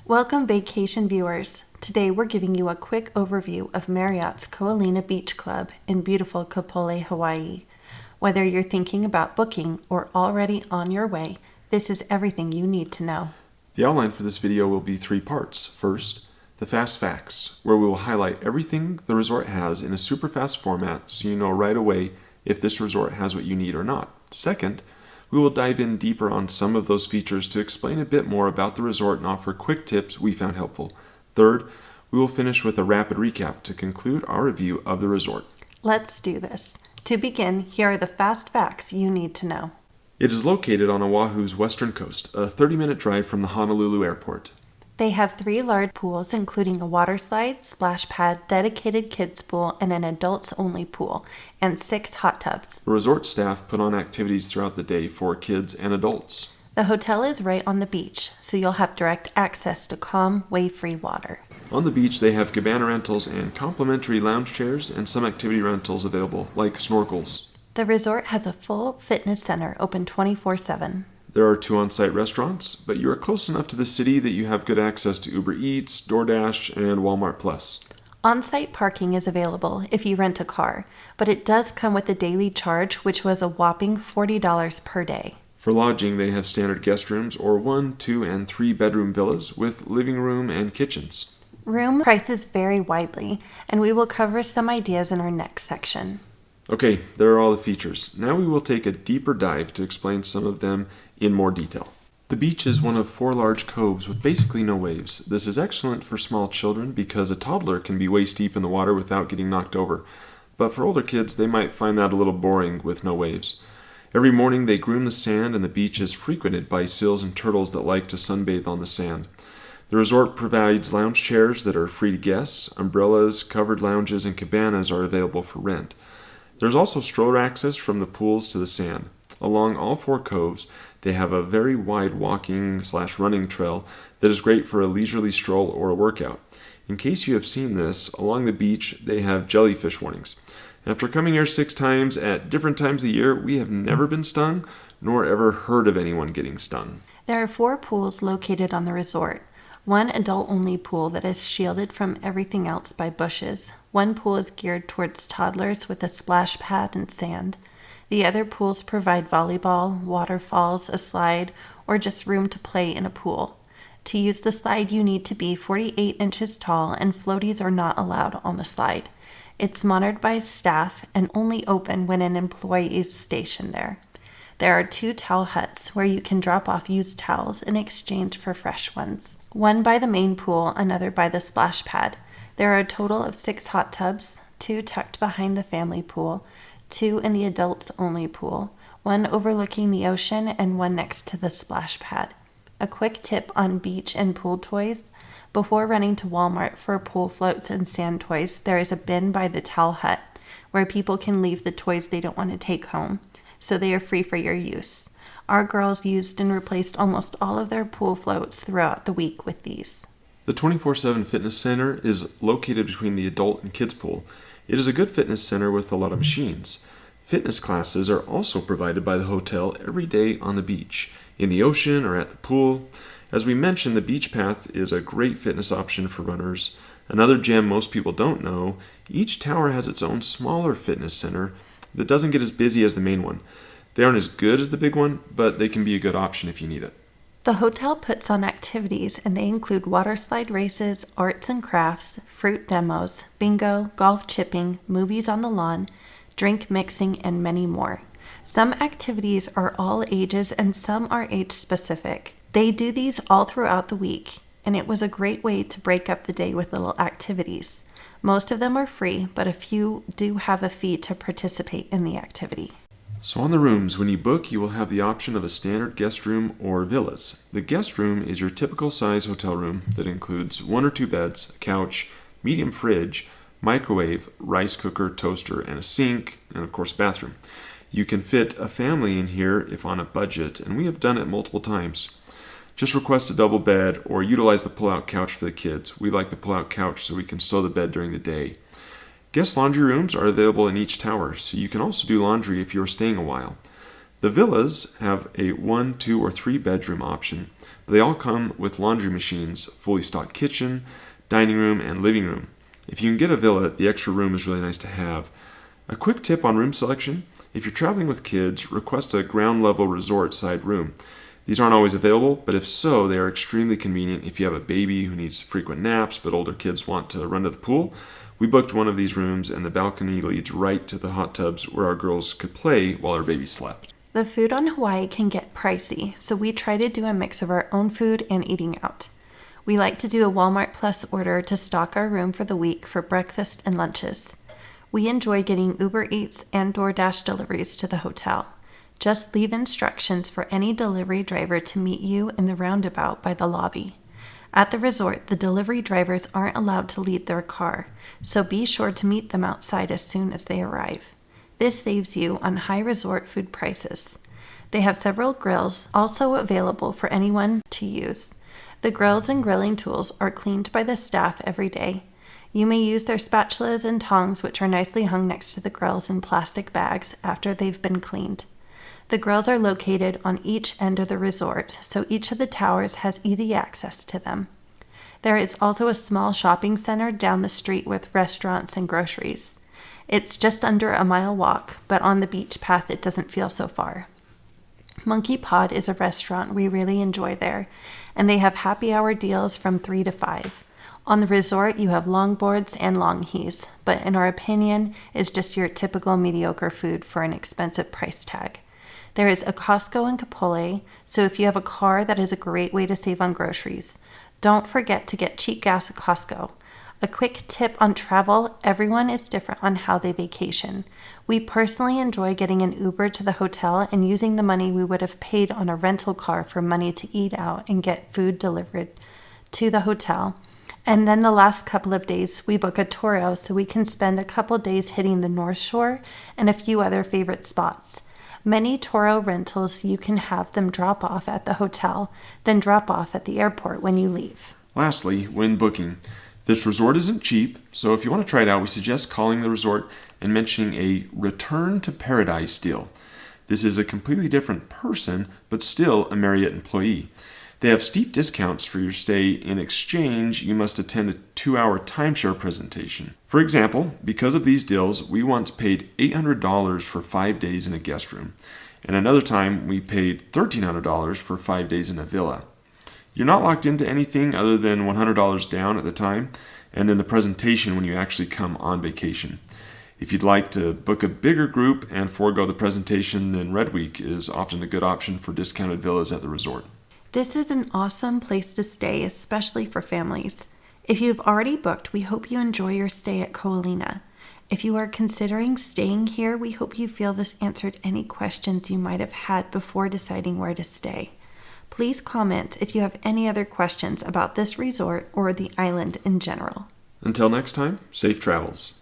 Welcome, vacation viewers. Today we're giving you a quick overview of Marriott's Olina Beach Club in beautiful Kapolei, Hawaii. Whether you're thinking about booking or already on your way, this is everything you need to know. The outline for this video will be 3 parts. First, the fast facts, where we will highlight everything the resort has in a super fast format so you know right away if this resort has what you need or not. Second, we will dive in deeper on some of those features to explain a bit more about the resort and offer quick tips we found helpful. Third, we will finish with a rapid recap to conclude our review of the resort. Let's do this. To begin, here are the fast facts you need to know. It is located on Oahu's western coast, a 30-minute drive from the Honolulu airport. They have 3 large pools, including a water slide, splash pad, dedicated kids pool, and an adults-only pool, and 6 hot tubs. The resort staff put on activities throughout the day for kids and adults. The hotel is right on the beach, so you'll have direct access to calm, wave-free water. On the beach, they have cabana rentals and complimentary lounge chairs and some activity rentals available, like snorkels. The resort has a full fitness center open 24/7. There are 2 on-site restaurants, but you are close enough to the city that you have good access to Uber Eats, DoorDash, and Walmart Plus. On-site parking is available if you rent a car, but it does come with a daily charge, which was a whopping $40 per day. For lodging, they have standard guest rooms or 1, 2, and 3 bedroom villas with living room and kitchens. Room prices vary widely, and we will cover some ideas in our next section. Okay, there are all the features. Now we will take a deeper dive to explain some of them in more detail. The beach is one of 4 large coves with basically no waves. This is excellent for small children because a toddler can be waist deep in the water without getting knocked over. But for older kids, they might find that a little boring with no waves. Every morning they groom the sand, and the beach is frequented by seals and turtles that like to sunbathe on the sand. The resort provides lounge chairs that are free to guests. Umbrellas, covered lounges, and cabanas are available for rent. There's also stroller access from the pools to the sand. Along all 4 coves, they have a very wide walking/running trail that is great for a leisurely stroll or a workout. In case you have seen this, along the beach they have jellyfish warnings. After coming here 6 times at different times of the year, we have never been stung, nor ever heard of anyone getting stung. There are 4 pools located on the resort. 1 adult-only pool that is shielded from everything else by bushes. 1 pool is geared towards toddlers with a splash pad and sand. The other pools provide volleyball, waterfalls, a slide, or just room to play in a pool. To use the slide, you need to be 48 inches tall, and floaties are not allowed on the slide. It's monitored by staff and only open when an employee is stationed there. There are 2 towel huts where you can drop off used towels in exchange for fresh ones. 1 by the main pool, another by the splash pad. There are a total of 6 hot tubs, 2 tucked behind the family pool, 2 in the adults-only pool, 1 overlooking the ocean, and 1 next to the splash pad. A quick tip on beach and pool toys. Before running to Walmart for pool floats and sand toys, there is a bin by the towel hut where people can leave the toys they don't want to take home, so they are free for your use. Our girls used and replaced almost all of their pool floats throughout the week with these. The 24/7 fitness center is located between the adult and kids pool. It is a good fitness center with a lot of machines. Fitness classes are also provided by the hotel every day on the beach, in the ocean, or at the pool. As we mentioned, the beach path is a great fitness option for runners. Another gem most people don't know, each tower has its own smaller fitness center that doesn't get as busy as the main one. They aren't as good as the big one, but they can be a good option if you need it. The hotel puts on activities, and they include water slide races, arts and crafts, fruit demos, bingo, golf chipping, movies on the lawn, drink mixing, and many more. Some activities are all ages and some are age specific. They do these all throughout the week, and it was a great way to break up the day with little activities. Most of them are free, but a few do have a fee to participate in the activity. So on the rooms, when you book, you will have the option of a standard guest room or villas. The guest room is your typical size hotel room that includes 1 or 2 beds, a couch, medium fridge, microwave, rice cooker, toaster, and a sink, and of course bathroom. You can fit a family in here if on a budget, and we have done it multiple times. Just request a double bed or utilize the pull-out couch for the kids. We like the pull-out couch so we can stow the bed during the day. Guest laundry rooms are available in each tower, so you can also do laundry if you are staying a while. The villas have a 1, 2, or 3 bedroom option, but they all come with laundry machines, fully stocked kitchen, dining room, and living room. If you can get a villa, the extra room is really nice to have. A quick tip on room selection: if you're traveling with kids, request a ground level resort side room. These aren't always available, but if so, they are extremely convenient if you have a baby who needs frequent naps but older kids want to run to the pool. We booked one of these rooms, and the balcony leads right to the hot tubs where our girls could play while our baby slept. The food on Hawaii can get pricey, so we try to do a mix of our own food and eating out. We like to do a Walmart Plus order to stock our room for the week for breakfast and lunches. We enjoy getting Uber Eats and DoorDash deliveries to the hotel. Just leave instructions for any delivery driver to meet you in the roundabout by the lobby. At the resort, the delivery drivers aren't allowed to leave their car, so be sure to meet them outside as soon as they arrive. This saves you on high resort food prices. They have several grills also available for anyone to use. The grills and grilling tools are cleaned by the staff every day. You may use their spatulas and tongs, which are nicely hung next to the grills in plastic bags after they've been cleaned. The grills are located on each end of the resort, so each of the towers has easy access to them. There is also a small shopping center down the street with restaurants and groceries. It's just under a mile walk, but on the beach path it doesn't feel so far. Monkey Pod is a restaurant we really enjoy there, and they have happy hour deals from 3 to 5. On the resort, you have longboards and longhis, but in our opinion, is just your typical mediocre food for an expensive price tag. There is a Costco in Kapolei, so if you have a car, that is a great way to save on groceries. Don't forget to get cheap gas at Costco. A quick tip on travel: everyone is different on how they vacation. We personally enjoy getting an Uber to the hotel and using the money we would have paid on a rental car for money to eat out and get food delivered to the hotel. And then the last couple of days, we book a Toro so we can spend a couple days hitting the North Shore and a few other favorite spots. Many Toro rentals, you can have them drop off at the hotel, then drop off at the airport when you leave. Lastly, when booking, this resort isn't cheap, so if you want to try it out, we suggest calling the resort and mentioning a return to paradise deal. This is a completely different person, but still a Marriott employee. They have steep discounts for your stay. In exchange, you must attend a 2-hour timeshare presentation. For example, because of these deals, we once paid $800 for 5 days in a guest room, and another time we paid $1,300 for 5 days in a villa. You're not locked into anything other than $100 down at the time, and then the presentation when you actually come on vacation. If you'd like to book a bigger group and forego the presentation, then Red Week is often a good option for discounted villas at the resort. This is an awesome place to stay, especially for families. If you've already booked, we hope you enjoy your stay at Olina. If you are considering staying here, we hope you feel this answered any questions you might have had before deciding where to stay. Please comment if you have any other questions about this resort or the island in general. Until next time, safe travels.